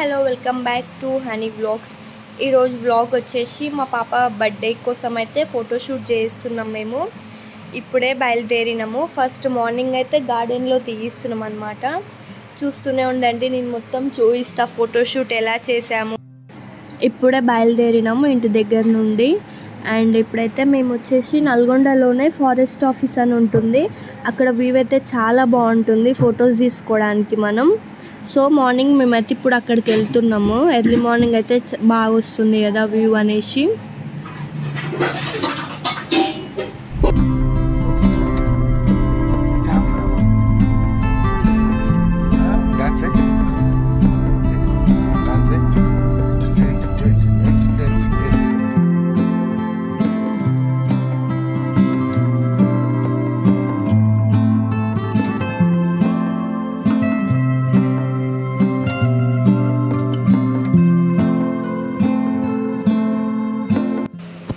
Hello welcome back to honey vlogs. ఈరోజు vlog వచ్చేసి మా పాప బర్త్డే కోసం అయితే ఫోటోషూట్ చేస్తున్నాం. మేము ఇప్పుడే బయలుదేరినాము. ఫస్ట్ మార్నింగ్ అయితే గార్డెన్లో తీయిస్తున్నాం అనమాట. చూస్తూనే ఉండండి, నేను మొత్తం చూపిస్తా ఫోటోషూట్ ఎలా చేసాము. ఇప్పుడే బయలుదేరినాము ఇంటి దగ్గర నుండి. అండ్ ఇప్పుడైతే మేము వచ్చేసి నల్గొండలోనే ఫారెస్ట్ ఆఫీస్ అని ఉంటుంది. అక్కడ వ్యూ అయితే చాలా బాగుంటుంది ఫొటోస్ తీసుకోవడానికి మనం. సో మార్నింగ్ మేమైతే ఇప్పుడు అక్కడికి వెళ్తున్నాము. ఎర్లీ మార్నింగ్ అయితే బాగా వస్తుంది కదా వ్యూ అనేసి.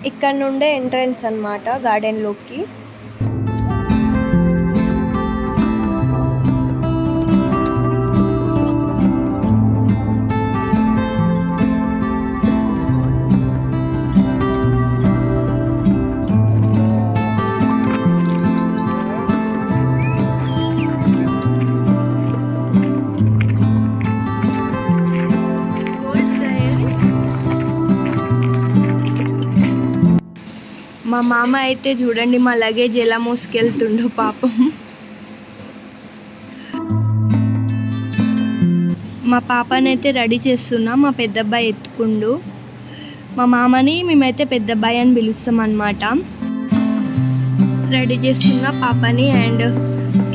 ఇక్కడ నుండే ఎంట్రన్స్ అన్నమాట గార్డెన్లోకి. మా మామ అయితే చూడండి మా లగేజ్ ఎలా మోసుకెళ్తుండో పాపం. మా పాపనైతే రెడీ చేస్తున్నా, మా పెద్దబ్బాయి ఎత్తుకుండు. మా మామని మేమైతే పెద్దబ్బాయి అని పిలుస్తాం అన్నమాట. రెడీ చేస్తున్న పాపని. అండ్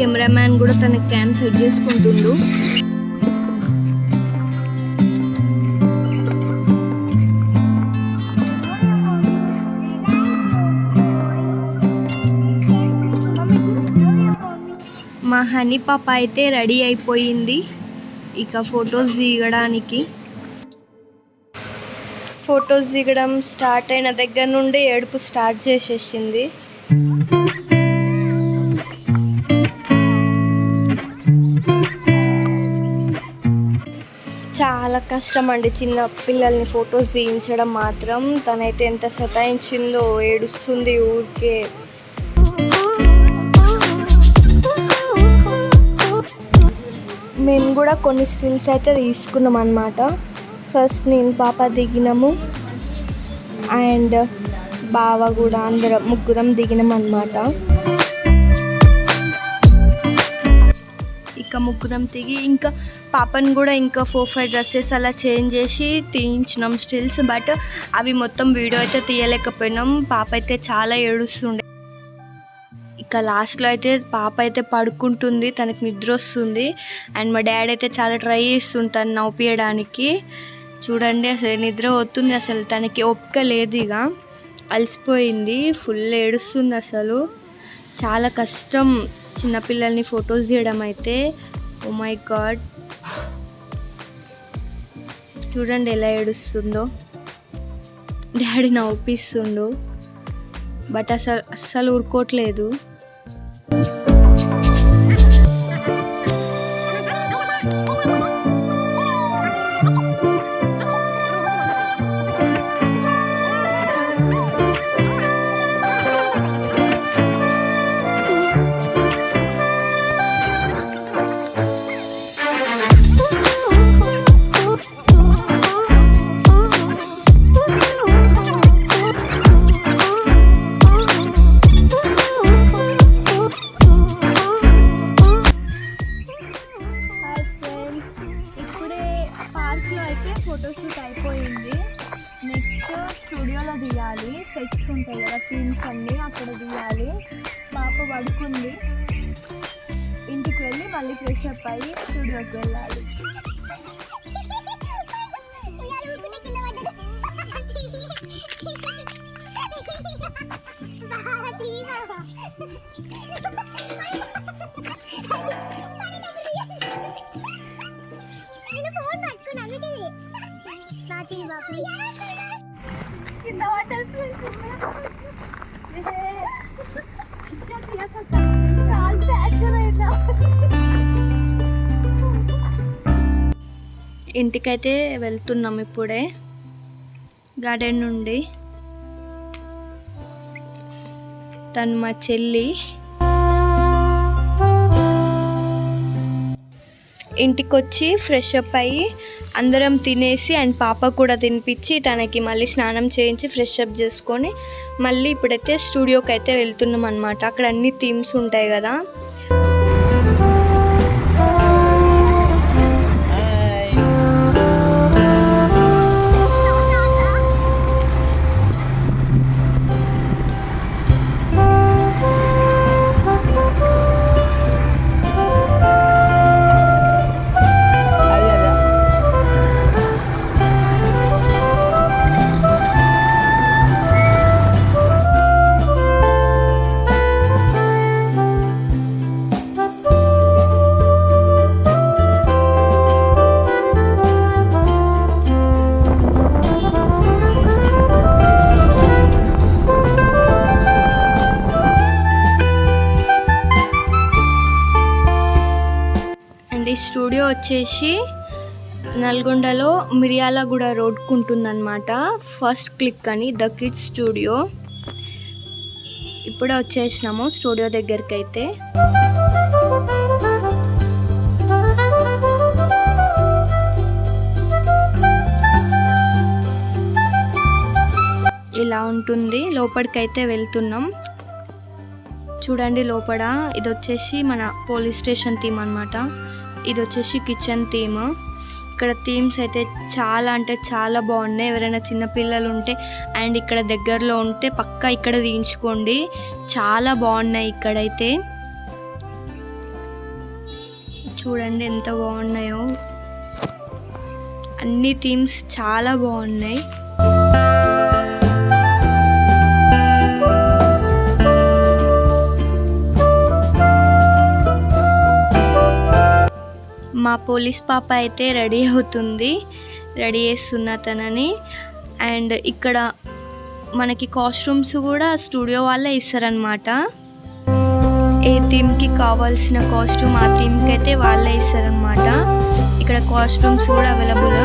కెమెరామ్యాన్ కూడా తన క్యామ్ సెట్ చేసుకుంటుండు. మా హనీ పాప అయితే రెడీ అయిపోయింది ఇక ఫొటోస్ దిగడానికి. ఫొటోస్ దిగడం స్టార్ట్ అయిన దగ్గర నుండి ఏడుపు స్టార్ట్ చేసేసింది. చాలా కష్టం అండి చిన్న పిల్లల్ని ఫొటోస్ తీయించడం మాత్రం. తనైతే ఎంత సతాయించిందో, ఏడుస్తుంది ఊరికే. మేము కూడా కొన్ని స్టిల్స్ అయితే తీసుకున్నాం అన్నమాట. ఫస్ట్ నేను పాప దిగినాము అండ్ బావ కూడా, అందరం ముగ్గురం దిగినాం అన్నమాట. ఇక ముగ్గురం దిగి ఇంకా పాపను కూడా ఇంకా 4-5 డ్రెస్సెస్ అలా చేంజ్ చేసి తీయించినాం స్టిల్స్. బట్ అవి మొత్తం వీడియో అయితే తీయలేకపోయినాం. పాప అయితే చాలా ఏడుస్తుండే. ఇక లాస్ట్లో అయితే పాప అయితే పడుకుంటుంది, తనకి నిద్ర వస్తుంది. అండ్ మా డాడీ అయితే చాలా ట్రై చేస్తుంటాను నవ్వుపియడానికి. చూడండి అసలు నిద్ర వస్తుంది, అసలు తనకి ఓపిక లేదు, ఇక అలసిపోయింది, ఫుల్ ఏడుస్తుంది. అసలు చాలా కష్టం చిన్నపిల్లల్ని ఫొటోస్ తీయడం అయితే. ఓ మై గాడ్, చూడండి ఎలా ఏడుస్తుందో. డాడీ నవ్వుపిస్తుండు బట్ అస్సలు ఊరుకోవట్లేదు. పార్క్లో అయితే ఫోటోషూట్ అయిపోయింది. నెక్స్ట్ స్టూడియోలో తీయాలి. సెట్స్ ఉంటాయి కదా, థీమ్స్ అన్నీ అక్కడ తీయాలి. పాప పడుకుంది. ఇంటికి వెళ్ళి మళ్ళీ ఫ్రెష్ అప్ అయ్యి స్టూడియోకి వెళ్ళాలి. ఇంటికైతే వెళ్తున్నాం ఇప్పుడే గార్డెన్ నుండి. తను మా చెల్లి. ఇంటికి వచ్చి ఫ్రెష్ అప్ అయ్యి అందరం తినేసి అండ్ పాప కూడా తినిపించి తనకి మళ్ళీ స్నానం చేయించి ఫ్రెష్ అప్ చేసుకొని మళ్ళీ ఇప్పుడైతే స్టూడియోకి అయితే వెళ్తున్నాం అనమాట. అక్కడ అన్ని థీమ్స్ ఉంటాయి కదా. ఈ స్టూడియో వచ్చేసి నల్గొండలో మిర్యాలగూడ రోడ్కు ఉంటుందన్నమాట. ఫస్ట్ క్లిక్ అని ద కిడ్స్ స్టూడియో. ఇప్పుడే వచ్చేసినాము స్టూడియో దగ్గరికి అయితే. ఇలా ఉంటుంది. లోపలికైతే వెళ్తున్నాం. చూడండి లోపల ఇది వచ్చేసి మన పోలీస్ స్టేషన్ థీమ్ అనమాట. ఇది వచ్చేసి కిచెన్ థీమ్. ఇక్కడ థీమ్స్ అయితే చాలా అంటే చాలా బాగున్నాయి. ఎవరైనా చిన్నపిల్లలు ఉంటే అండ్ ఇక్కడ దగ్గరలో ఉంటే పక్కా ఇక్కడ తీయించుకోండి. చాలా బాగున్నాయి ఇక్కడైతే. చూడండి ఎంత బాగున్నాయో. అన్ని థీమ్స్ చాలా బాగున్నాయి. మా పోలీస్ పాప అయితే రెడీ అవుతుంది. రెడీ చేస్తున్నా తనని. అండ్ ఇక్కడ మనకి కాస్ట్యూమ్స్ కూడా స్టూడియో వాళ్ళే ఇస్తారనమాట. ఏ థీమ్కి కావాల్సిన కాస్ట్యూమ్ ఆ థీమ్కి అయితే వాళ్ళే ఇస్తారనమాట. ఇక్కడ కాస్ట్యూమ్స్ కూడా అవైలబుల్.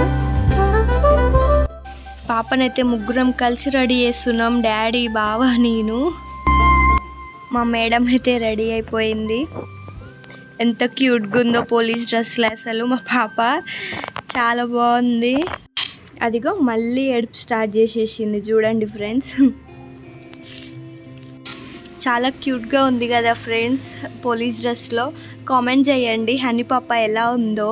పాపనైతే ముగ్గురం కలిసి రెడీ చేస్తున్నాం. డాడీ, బావ, నేను. మా మేడం అయితే రెడీ అయిపోయింది. ఎంత క్యూట్గా ఉందో పోలీస్ డ్రెస్లో అసలు మా పాప. చాలా బాగుంది. అదిగో మళ్ళీ ఏడుపు స్టార్ట్ చేసేసింది. చూడండి ఫ్రెండ్స్, చాలా క్యూట్గా ఉంది కదా ఫ్రెండ్స్ పోలీస్ డ్రెస్లో. కామెంట్ చేయండి హనీ పాప ఎలా ఉందో.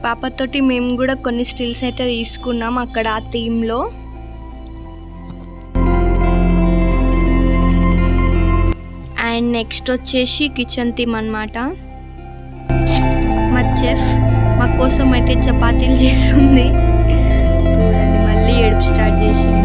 పాపతోటి మేము కూడా కొన్ని స్టిల్స్ అయితే తీసుకున్నాం అక్కడ ఆ థీమ్లో. అండ్ నెక్స్ట్ వచ్చేసి కిచెన్ థీమ్ అనమాట. మా చెఫ్ మా కోసం అయితే చపాతీలు చేస్తుంది. చూడండి మళ్ళీ ఏడుపు స్టార్ట్ చేసింది.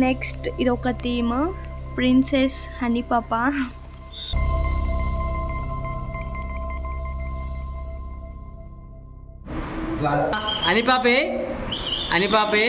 నెక్స్ట్ ఇది ఒక థీమ్, ప్రిన్సెస్ హనీ పాప. హనీ పాపే హనీ పాపే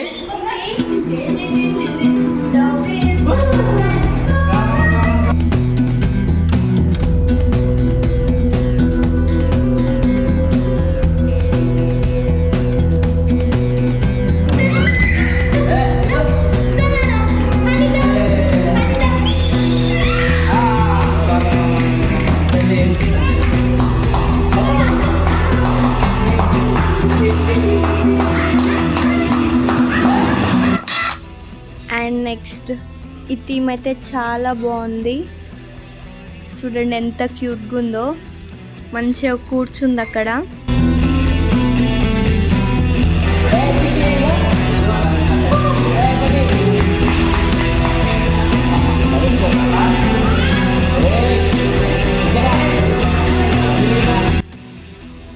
ఈ థీమ్ అయితే చాలా బాగుంది. చూడండి ఎంత క్యూట్గా ఉందో. మంచిగా కూర్చుంది అక్కడ.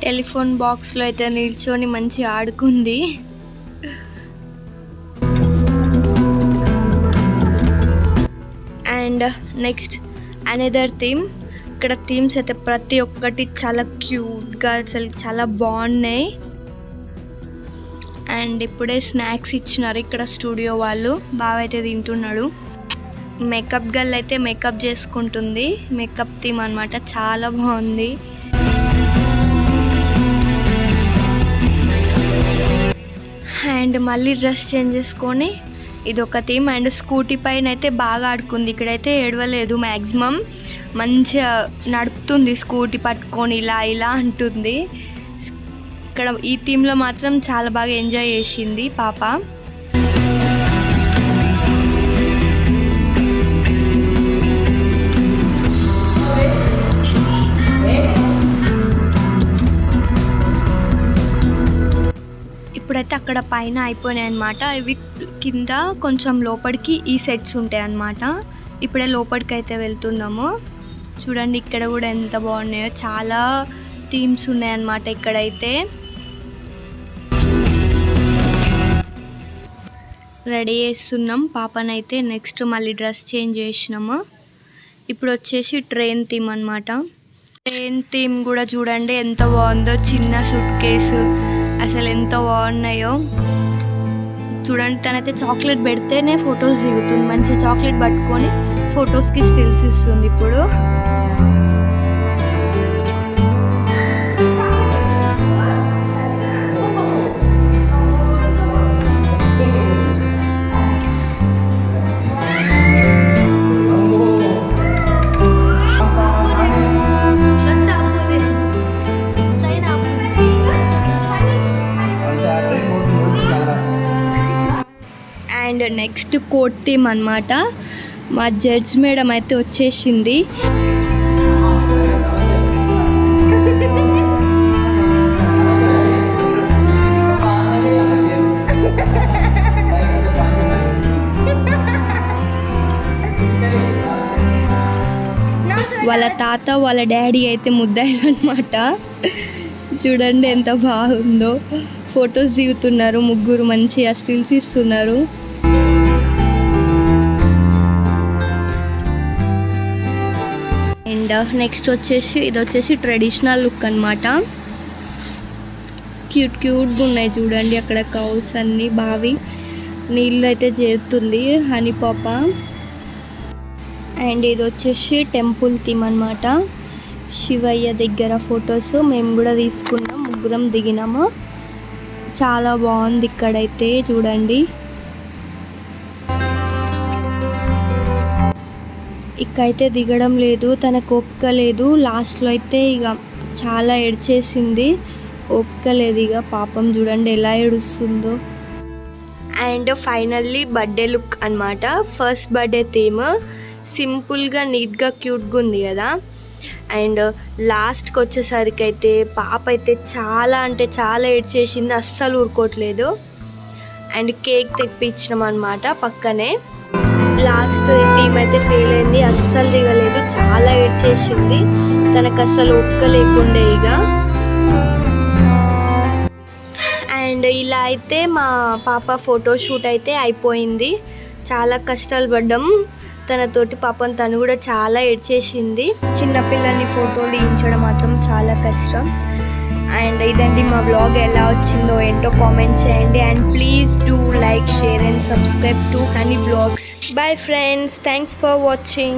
టెలిఫోన్ బాక్స్లో అయితే నిల్చొని మంచిగా ఆడుకుంది. And next another theme. ఇక్కడ థీమ్స్ అయితే ప్రతి ఒక్కటి చాలా క్యూట్గా అసలు చాలా బాగున్నాయి. అండ్ ఇప్పుడే స్నాక్స్ ఇచ్చినారు ఇక్కడ స్టూడియో వాళ్ళు. బాగా అయితే తింటున్నాడు. మేకప్ గర్ల్ అయితే మేకప్ చేసుకుంటుంది. మేకప్ థీమ్ అనమాట, చాలా బాగుంది. అండ్ మళ్ళీ డ్రెస్ చేంజ్ చేసుకొని ఇదొక థీమ్. అండ్ స్కూటీ పైన అయితే బాగా ఆడుకుంది. ఇక్కడైతే ఏడవలేదు మ్యాక్సిమం. మంచిగా నడుపుతుంది స్కూటీ పట్టుకొని, ఇలా ఇలా అంటుంది. ఇక్కడ ఈ థీమ్లో మాత్రం చాలా బాగా ఎంజాయ్ చేసింది పాప. ఇప్పుడైతే అక్కడ పైన అయిపోయినాయి అనమాట. ఇవి కింద కొంచెం లోపలికి ఈ సెట్స్ ఉంటాయి అన్నమాట. ఇప్పుడే లోపలికి అయితే వెళ్తున్నాము. చూడండి ఇక్కడ కూడా ఎంత బాగున్నాయో. చాలా థీమ్స్ ఉన్నాయన్నమాట ఇక్కడైతే. రెడీ చేస్తున్నాం పాపనైతే. నెక్స్ట్ మళ్ళీ డ్రెస్ చేంజ్ చేసినాము. ఇప్పుడు వచ్చేసి ట్రైన్ థీమ్ అనమాట. ట్రైన్ థీమ్ కూడా చూడండి ఎంత బాగుందో. చిన్న సూట్ కేసు అసలు ఎంత బాగున్నాయో చూడండి. తనైతే చాక్లెట్ పెడితేనే ఫొటోస్ దిగుతుంది. మంచిగా చాక్లెట్ పట్టుకొని ఫొటోస్కి స్టిల్స్ ఇస్తుంది ఇప్పుడు. అండ్ నెక్స్ట్ కోట్ థీమ్ అనమాట. మా జడ్జ్ మేడం అయితే వచ్చేసింది. వాళ్ళ తాత వాళ్ళ డాడీ అయితే ముద్దాయిలు అనమాట. చూడండి ఎంత బాగుందో. ఫొటోస్ దిగుతున్నారు ముగ్గురు, మంచిగా స్టిల్స్ ఇస్తున్నారు. అండ్ నెక్స్ట్ వచ్చేసి ఇది వచ్చేసి ట్రెడిషనల్ లుక్ అనమాట. క్యూట్ క్యూట్గా ఉన్నాయి చూడండి. అక్కడ కౌస్ అన్ని బావి నీళ్ళు అయితే చేరుతుంది హనీ పాప. అండ్ ఇది వచ్చేసి టెంపుల్ థీమ్ అనమాట. శివయ్య దగ్గర ఫొటోస్ మేము కూడా తీసుకున్నాం, ముగ్గురం దిగినాము. చాలా బాగుంది ఇక్కడైతే చూడండి. ఇక్కడైతే దిగడం లేదు, తనకు ఓపిక లేదు. లాస్ట్లో అయితే ఇక చాలా ఏడ్చేసింది, ఓపిక లేదు ఇక. పాపం చూడండి ఎలా ఏడుస్తుందో. అండ్ ఫైనల్లీ బర్త్డే లుక్ అనమాట. ఫస్ట్ బర్త్డే థీమ్ సింపుల్గా నీట్గా క్యూట్గా ఉంది కదా. అండ్ లాస్ట్కి వచ్చేసరికి అయితే పాప అయితే చాలా అంటే చాలా ఏడ్చేసింది, అస్సలు ఊరుకోవట్లేదు. అండ్ కేక్ తెప్పించినాం అనమాట పక్కనే. లాస్ట్ థీమ్ అయితే ఫెయిల్ అయింది, అస్సలు దిగలేదు, చాలా ఏడ్చేసింది. తనకు అస్సలు ఓపిక లేకుండే ఇక. అండ్ ఇలా అయితే మా పాప ఫోటోషూట్ అయితే అయిపోయింది. చాలా కష్టాలు పడ్డాం తనతోటి. పాపం తను కూడా చాలా ఏడ్చేసింది. చిన్నపిల్లల్ని ఫోటోలు తీయించడం మాత్రం చాలా కష్టం. అండ్ ఇదండి మా వ్లాగ్. ఎలా వచ్చిందో ఏంటో కామెంట్ చేయండి. And please do like, share and subscribe to honey vlogs. Bye friends, thanks for watching.